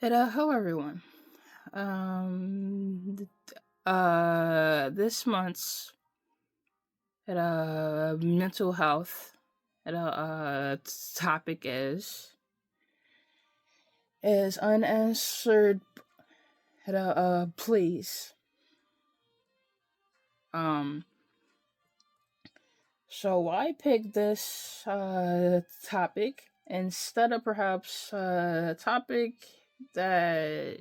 Hello everyone. This month's mental health topic is unanswered pleas. Um, so I picked this topic instead of perhaps a topic that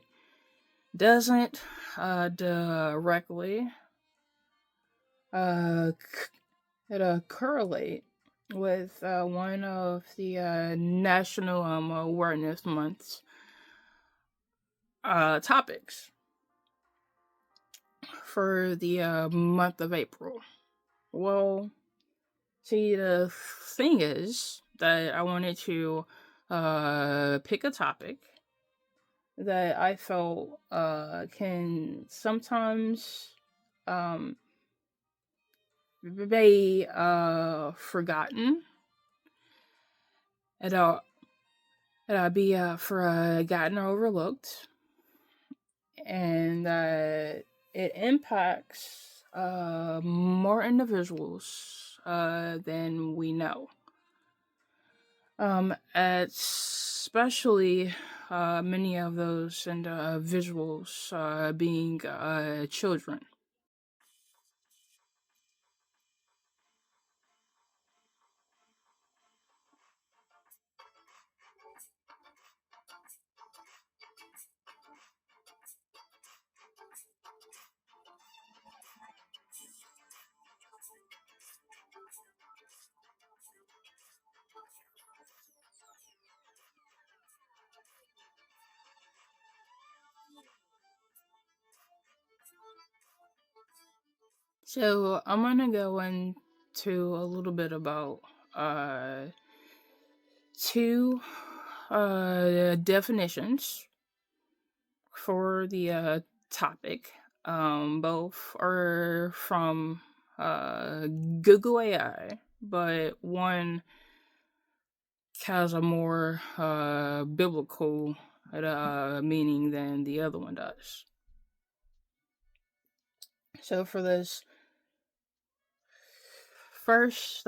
doesn't directly uh, correlate with one of the National Awareness Month's topics for the month of April. Well, see, the thing is that I wanted to pick a topic that I felt can sometimes um, be forgotten at all, be forgotten or overlooked, and it impacts more individuals than we know. Especially many of those individuals being children. So I'm gonna go into a little bit about uh, two definitions for the topic. Both are from Google AI, but one has a more biblical meaning than the other one does. So for this first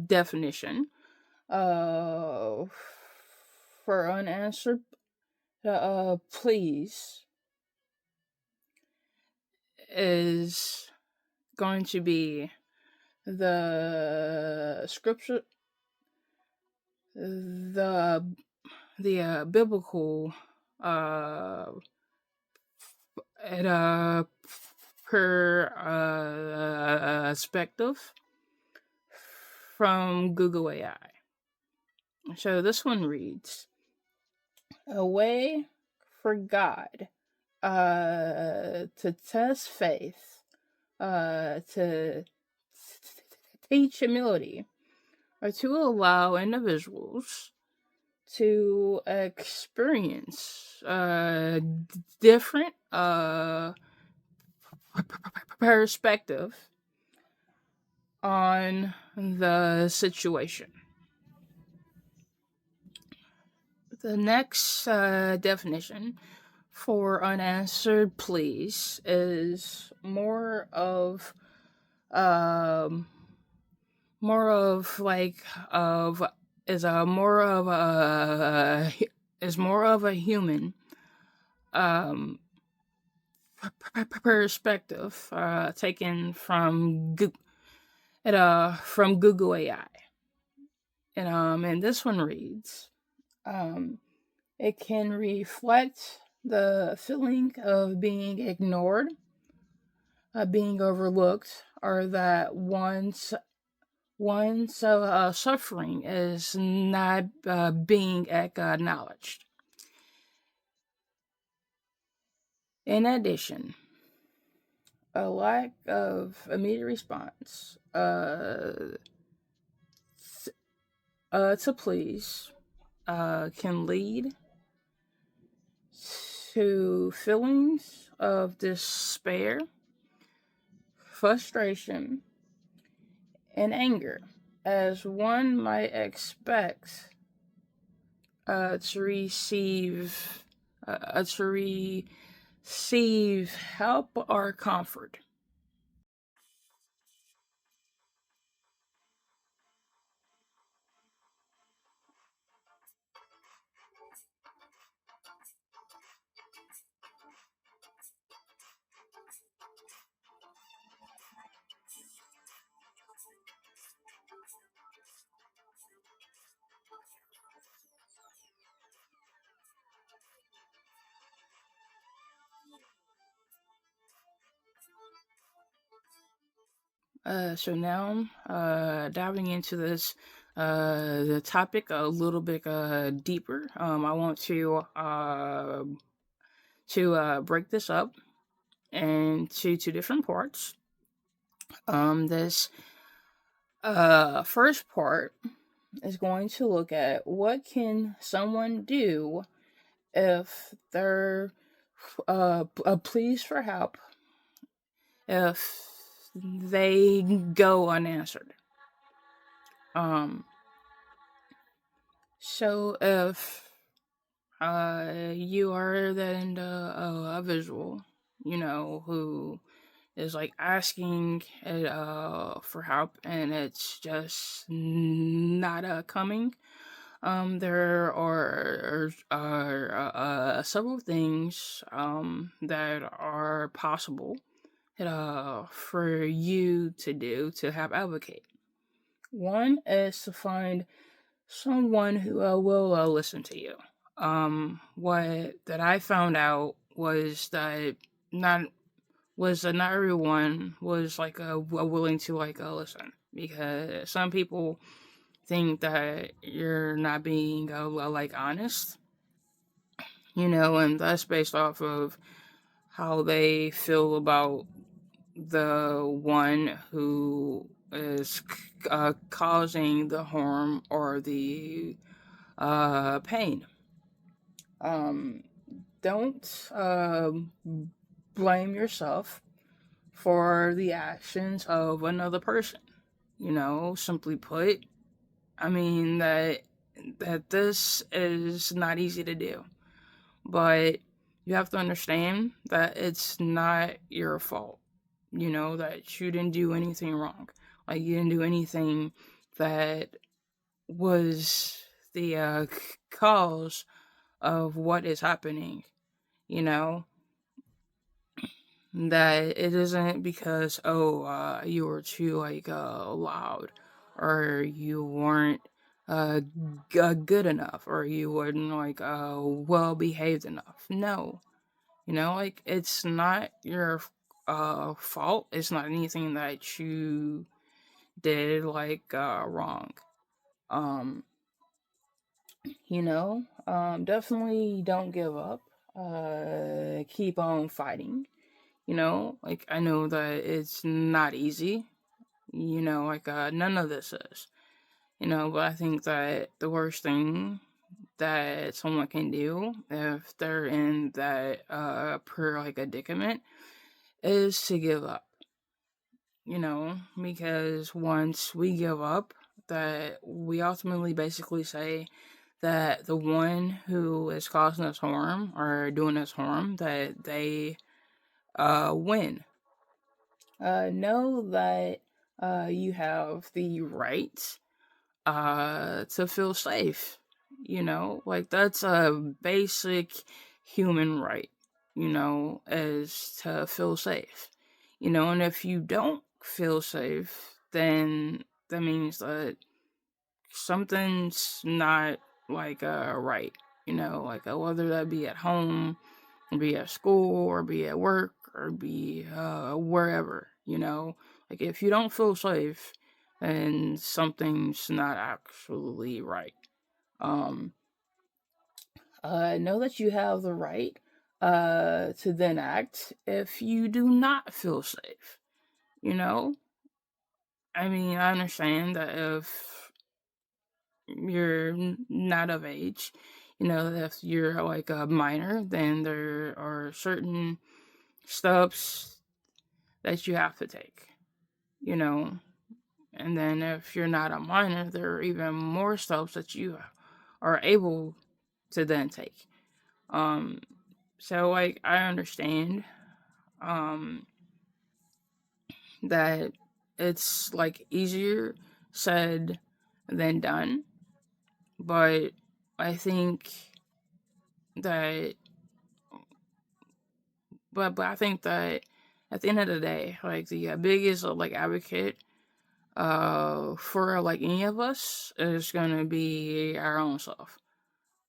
definition, uh, for unanswered pleas is going to be the scripture, the biblical at a perspective from Google AI. So this one reads, a way for God to test faith, to teach humility, or to allow individuals to experience different perspective on the situation. The next definition for unanswered pleas is um more of like of is a more of a is more of a human um perspective taken from Google AI. And this one reads, um it can reflect the feeling of being ignored, being overlooked, or that one's suffering is not being acknowledged. In addition, a lack of immediate response to pleas can lead to feelings of despair, frustration, and anger, as one might expect to receive to receive help or comfort. So now, diving into this, the topic a little bit deeper. I want to break this up into two different parts. This first part is going to look at what can someone do if they're pleas for help if they go unanswered. Um, so if you are then a visual, who is like asking for help and it's just not coming. There are several things that are possible for you to do to have advocate. One is to find someone who will listen to you. What that I found out was that not not everyone was like willing to like listen, because some people think that you're not being like honest, and that's based off of how they feel about the one who is causing the harm or the pain. Um, don't blame yourself for the actions of another person. Simply put, I mean that this is not easy to do, but you have to understand that it's not your fault. That you didn't do anything wrong. Like, you didn't do anything that was the cause of what is happening. You know, that it isn't because, you were too like loud, or you weren't good enough, or you weren't like well behaved enough. No, like, it's not your fault. It's not anything that you did like wrong. um Definitely don't give up. Keep on fighting. Like, I know that it's not easy. Like, none of this is. But I think that the worst thing that someone can do if they're in that per like predicament is to give up. Because once we give up, that we ultimately basically say that the one who is causing us harm or doing us harm, that they win. Know that you have the right to feel safe. Like, that's a basic human right, is to feel safe. And if you don't feel safe, then that means that something's not like right. Like, whether that be at home, or be at school, or be at work, or be wherever. Like, if you don't feel safe, then something's not actually right. um know that you have the right to then act if you do not feel safe. you know I mean, I understand that if you're not of age, if you're like a minor, then there are certain steps that you have to take, you know. And then if you're not a minor, there are even more steps that you are able to then take. Um, so like I understand um, that it's like easier said than done, but I think that but I think that at the end of the day, like the biggest like advocate for like any of us is gonna be our own self.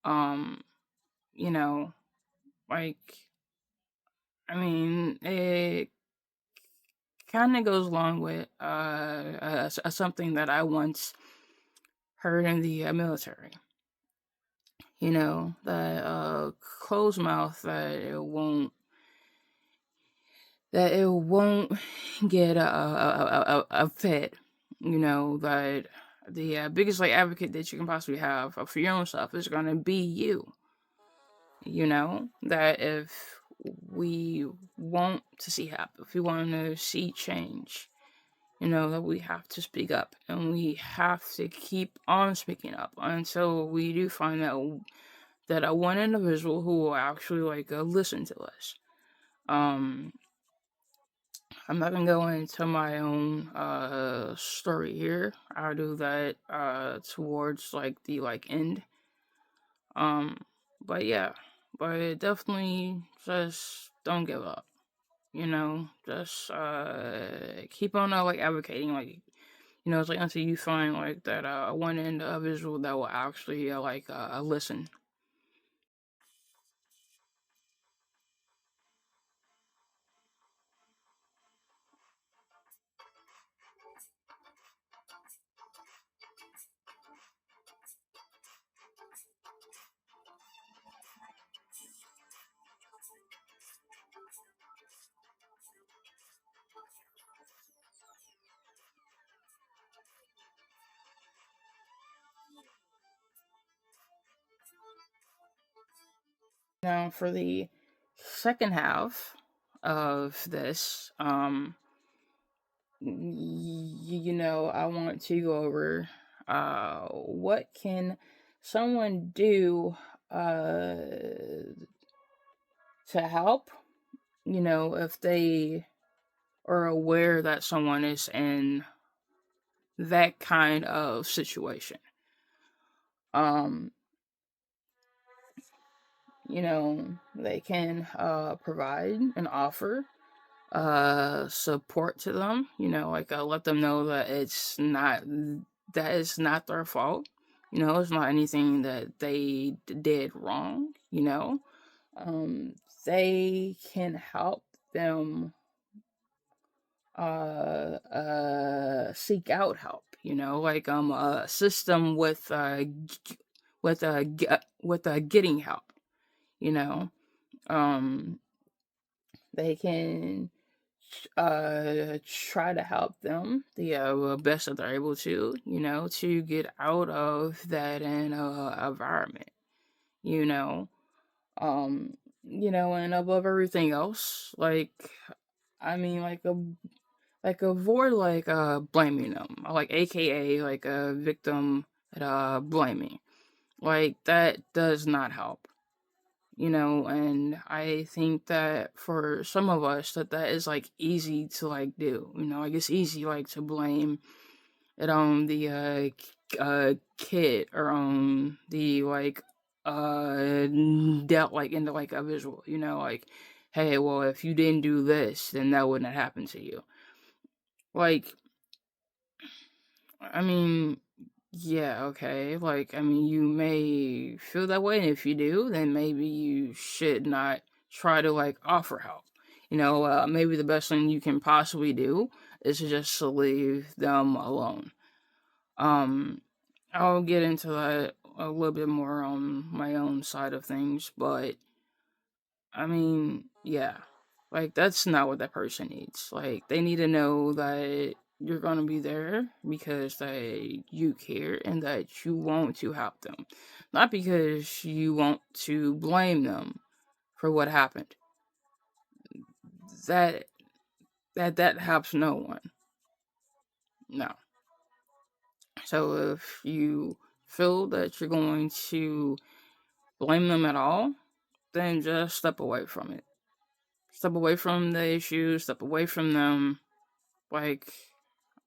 Um, you know, like I mean, it kind of goes along with something that I once heard in the military. You know, that closed mouth that it won't get a fit. You know that the biggest like advocate that you can possibly have for your own self is gonna be you. You know that if we want to see happen, if we want to see change, you know that we have to speak up and we have to keep on speaking up until we do find that a one individual who will actually like listen to us. Um, I'm not gonna go into my own story here. I'll do that towards like the like end. Um, but yeah, but definitely just don't give up. You know, just keep on like advocating, like you know, it's like until you find like that one individual that will actually listen. Now for the second half of this, you know, I want to go over what can someone do uh to help, you know, if they are aware that someone is in that kind of situation. Um, you know, they can provide and offer support to them, you know, like let them know that it's not their fault. You know, it's not anything that they did wrong, you know. Um, they can help them seek out help, you know, like assist them with getting help, you know. Um, they can try to help them the best that they're able to, you know, to get out of that environment, you know. You know, and above everything else, like I mean, like avoid like blaming them, like AKA like a victim blaming, like that does not help, you know. And I think that for some of us that is like easy to like do, you know, like it's easy like to blame it on the kid or on the like dealt like into like a visual, you know, like hey, well if you didn't do this then that wouldn't have happened to you. Like I mean, yeah, okay. Like, I mean, you may feel that way, and if you do, then maybe you should not try to like offer help. You know, maybe the best thing you can possibly do is just to leave them alone. Um, I'll get into that a little bit more on my own side of things, but I mean, yeah, like that's not what that person needs. Like they need to know that you're gonna be there because that you care and that you want to help them, not because you want to blame them for what happened. That that helps no one. No. So if you feel that you're going to blame them at all, then just step away from it. Step away from the issue, step away from them, like,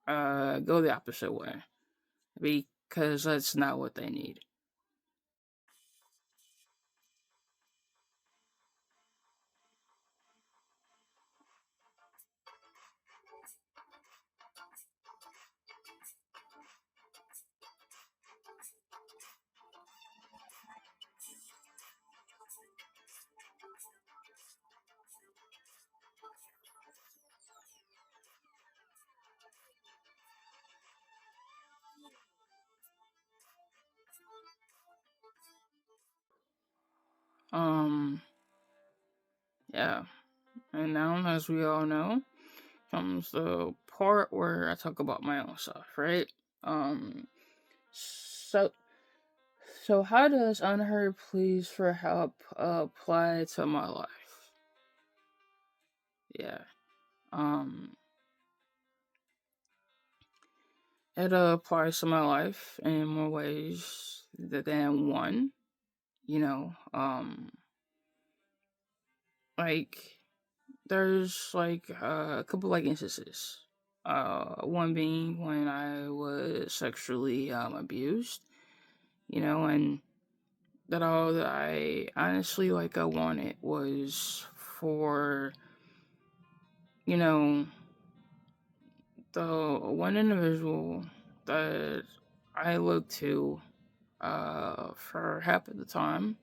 go the opposite way. Because that's not what they need. Um, yeah. And now, as we all know, comes the part where I talk about my own stuff, right? Um, so, so how does unheard pleas for help apply to my life? Yeah. Um, it applies to my life in more ways than one. You know, like there's like a couple like instances. One being when I was sexually abused. You know, and that all that I honestly like I wanted was for, you know, the one individual that I looked to for help at the time.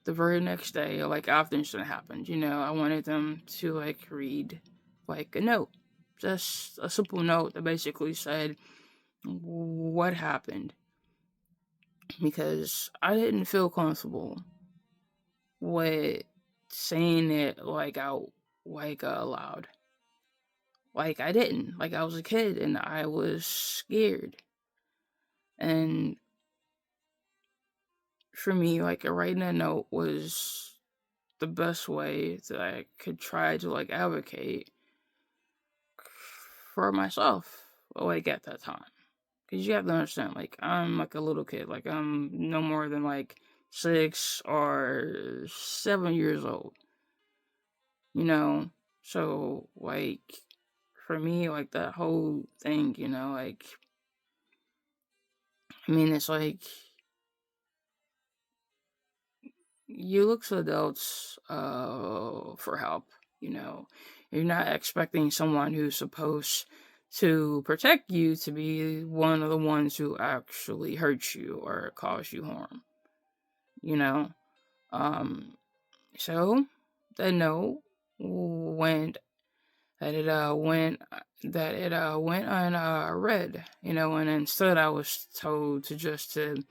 The very next day, like after incident happened, I wanted them to like read like a note, just a simple note that basically said what happened, because I didn't feel comfortable with saying it like out, like aloud. Like I didn't. Like I was a kid and I was scared. And for me, like writing a note was the best way that I could try to like advocate for myself, like at that time. Because you have to understand, like I'm like a little kid. Like I'm no more than like 6 or 7 years old. You know, so like for me, like that whole thing, like I mean, it's like you look to adults for help. You know, you're not expecting someone who's supposed to protect you to be one of the ones who actually hurt you or cause you harm. You know, um, so the note went that it went unread. And instead I was told to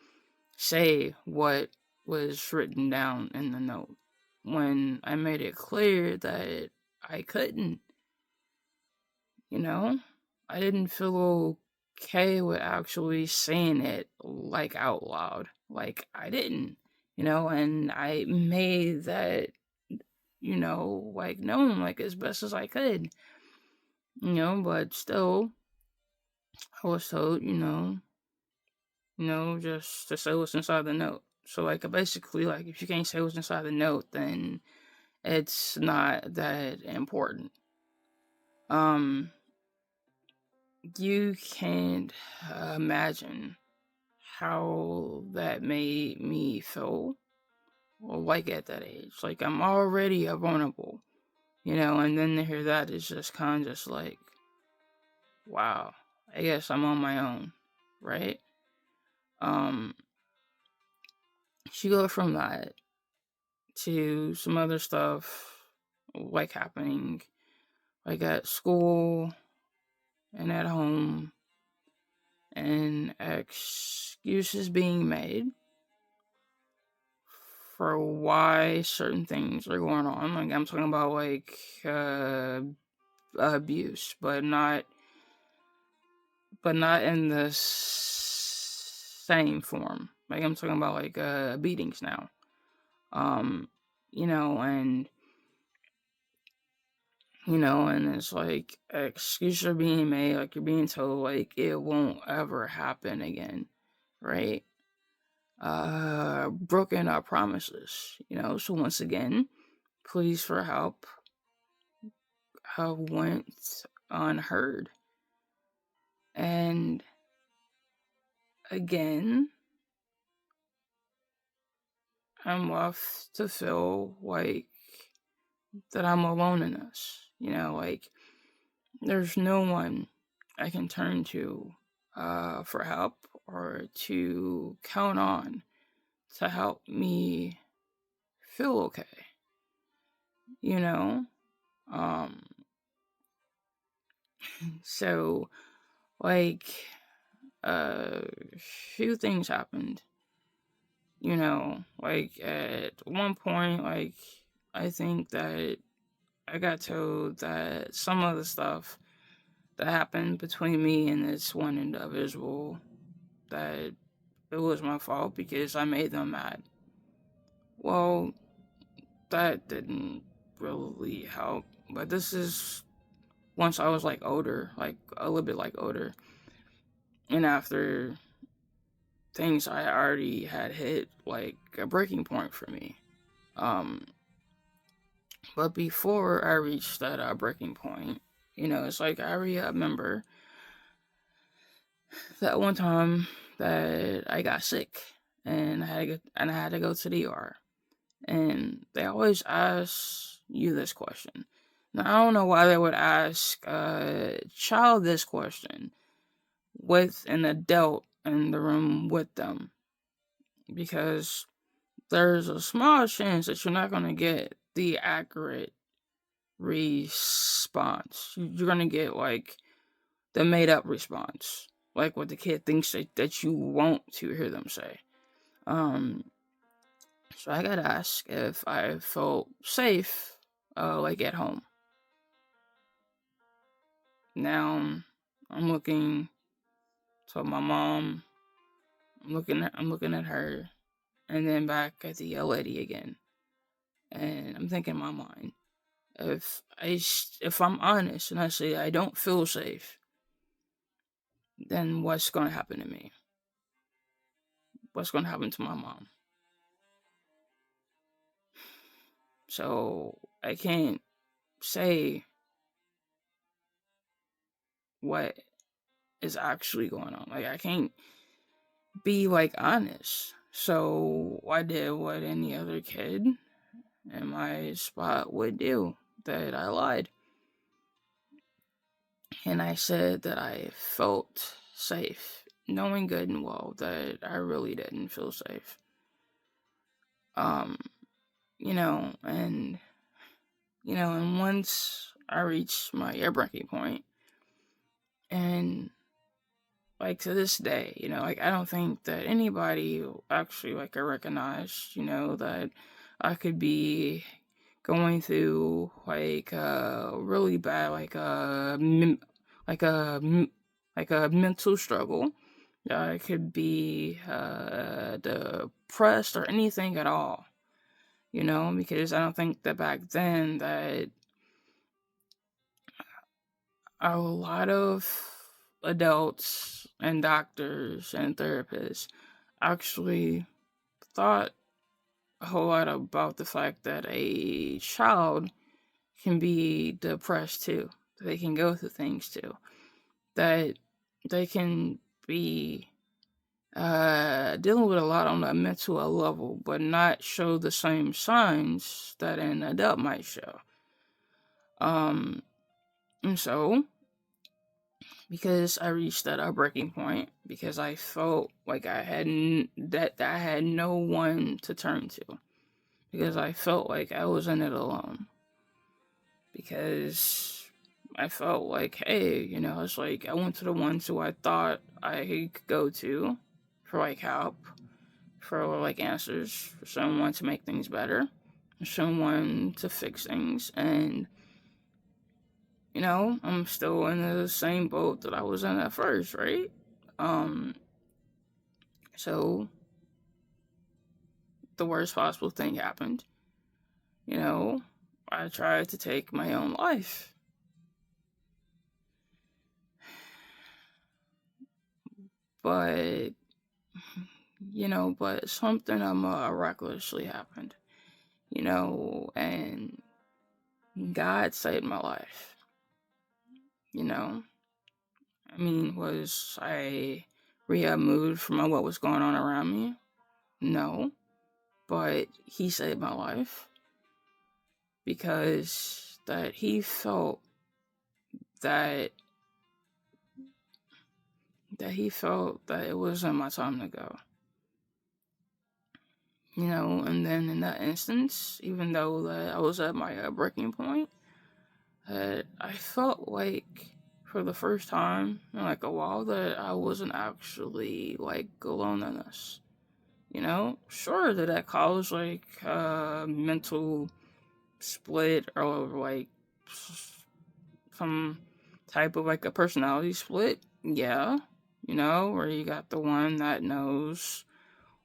say what was written down in the note, when I made it clear that I couldn't. you know I didn't feel okay with actually saying it like out loud, like I didn't. And I made that, like known, like as best as I could. But still I was told, just to say what's inside the note. So like basically, like if you can't say what's inside the note, then it's not that important. Um, you can't imagine how that made me feel, like at that age. Like I'm already a vulnerable, and then to hear that is just kind of just like, wow, I guess I'm on my own, right? Um, she go from that to some other stuff like happening, like at school and at home, and excuses being made for why certain things are going on. Like I'm talking about like abuse, but not in the same form. Like I'm talking about like beatings now. Um, and and it's like excuses are being made, like you're being told like it won't ever happen again, right? broken our promises, So once again, pleas for help have went unheard. And again, I'm left to feel like that I'm alone in this. Like there's no one I can turn to for help or to count on to help me feel okay. You know? Um so like a few things happened. Like at one point, like I think that I got told that some of the stuff that happened between me and this one individual, that it was my fault because I made them mad. Well, that didn't really help. But this is once I was like older, like a little bit like older. And after things I already had hit like a breaking point for me. Um, but before I reached that breaking point, it's like I remember that one time that I got sick and I had to go to the ER. And they always ask you this question. Now I don't know why they would ask a child this question with an adult in the room with them, because there's a small chance that you're not going to get the accurate response. You're going to get like the made up response, like what the kid thinks that you want to hear them say. So I got asked if I felt safe, like at home. Now I'm looking to my mom. I'm looking at her, and then back at the lady again. And I'm thinking in my mind, if I'm honest and I say I don't feel safe, then what's going to happen to me? What's going to happen to my mom? So I can't say what is actually going on. Like I can't be like honest. So I did what any other kid in my spot would do, that I lied. And I said that I felt safe, knowing good and well that I really didn't feel safe. Um, and and once I reached my breaking point, and like to this day, like I don't think that anybody actually like recognized, that I could be going through like a really bad like a like a mental struggle. I could be depressed or anything at all, because I don't think that back then that a lot of adults and doctors and therapists actually thought a whole lot about the fact that a child can be depressed too. They can go through things too. That they can be dealing with a lot on a mental level, but not show the same signs that an adult might show. And so because I reached that breaking point, because I felt like I had that I had no one to turn to, because I felt like I was in it alone, because I felt like, hey, it's like I went to the ones who I thought I could go to for like help, for like answers, for someone to make things better, for someone to fix things, and I'm still in the same boat that I was in at first, right? Um, so the worst possible thing happened. I tried to take my own life. But but something recklessly happened, and God saved my life. Was I removed from what was going on around me? No, but He saved my life because that He felt that that it wasn't my time to go. And then in that instance, even though that I was at my breaking point, I felt like for the first time in like a while that I wasn't actually like alone in this. Sure that caused like mental split or like some type of like a personality split. Yeah, where you got the one that knows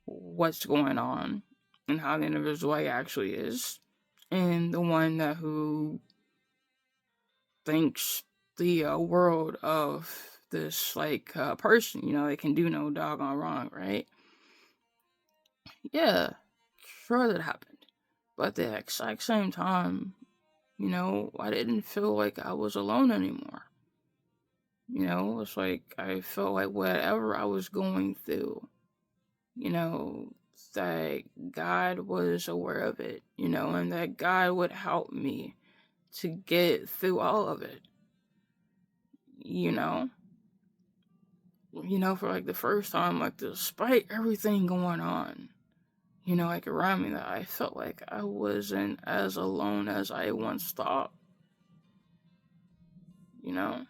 what's going on and how the individual actually is, and the one that who thinks the world of this like person. They can do no doggone wrong, right? Yeah, sure that happened, but at the exact same time, I didn't feel like I was alone anymore. It's like I felt like whatever I was going through, that God was aware of it, and that God would help me to get through all of it, for like the first time, like despite everything going on, like around me, that I felt like I wasn't as alone as I once thought, you know.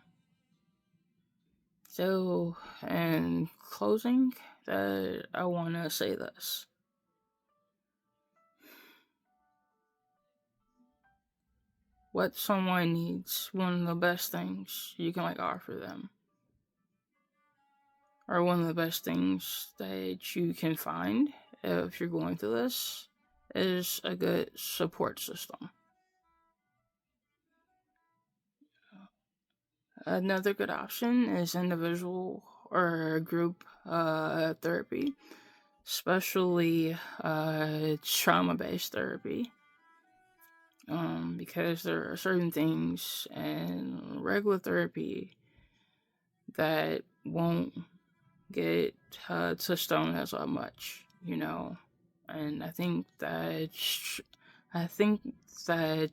So, in closing, that I want to say this. What someone needs, one of the best things you can like offer them, or one of the best things that you can find if you're going through this, is a good support system. Another good option is individual or group therapy, especially trauma-based therapy. Because there are certain things in regular therapy that won't get touched on as much, and I think that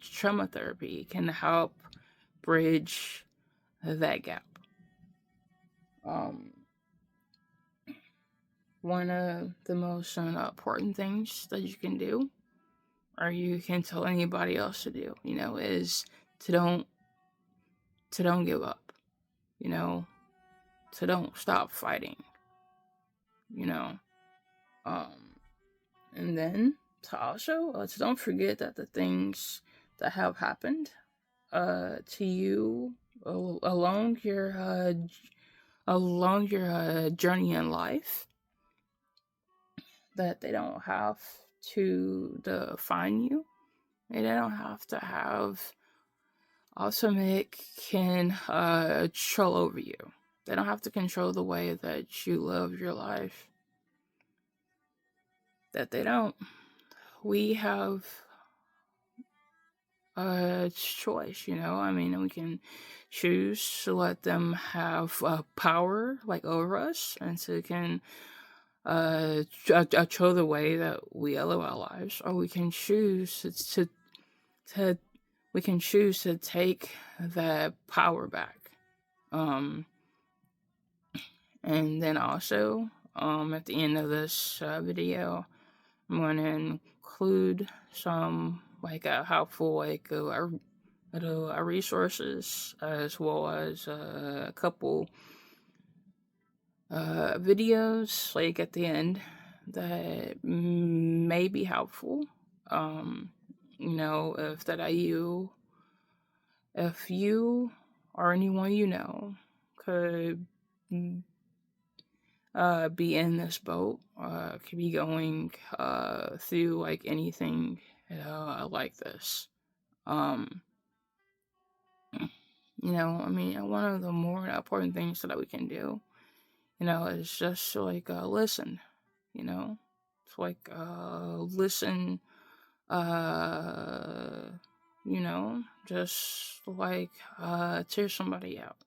trauma therapy can help bridge that gap. One of the most important things that you can do, or you can tell anybody else to do, is to don't give up, to don't stop fighting, and then to also to don't forget that the things that have happened to you along your journey in life, that they don't have to define you. They don't have to have ultimate control over you. They don't have to control the way that you live your life. That they don't. We have a choice, we can choose to let them have power like over us, and so can show the way that we live our lives, or we can choose to we can choose to take that power back. And then also, at the end of this video, I'm going to include some like helpful resources, as well as a couple videos like at the end that may be helpful. If you or anyone could be in this boat, could be going through like anything like this. One of the more important things that we can do, is just to like listen, you know? It's like, listen, uh, just like, cheer somebody out,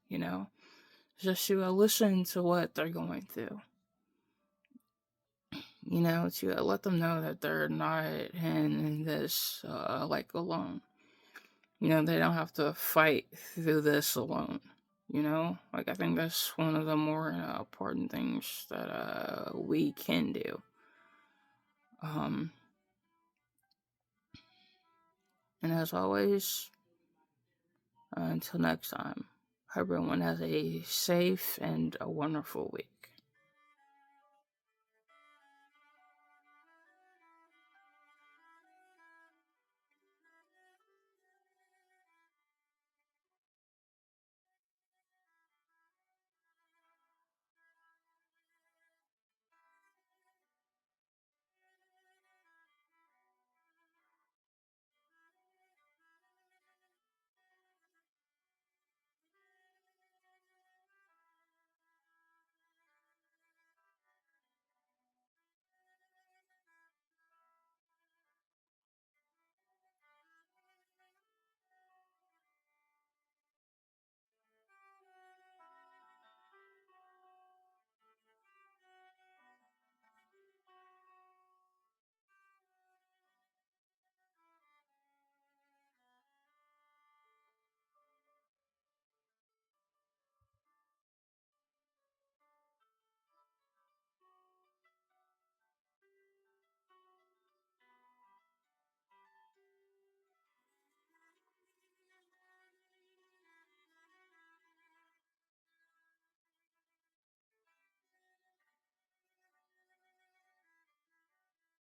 just to listen to what they're going through, to let them know that they're not in this, like, alone. They don't have to fight through this alone. Like, I think that's one of the more important things that we can do. Um, and as always, until next time, hope everyone has a safe and a wonderful week.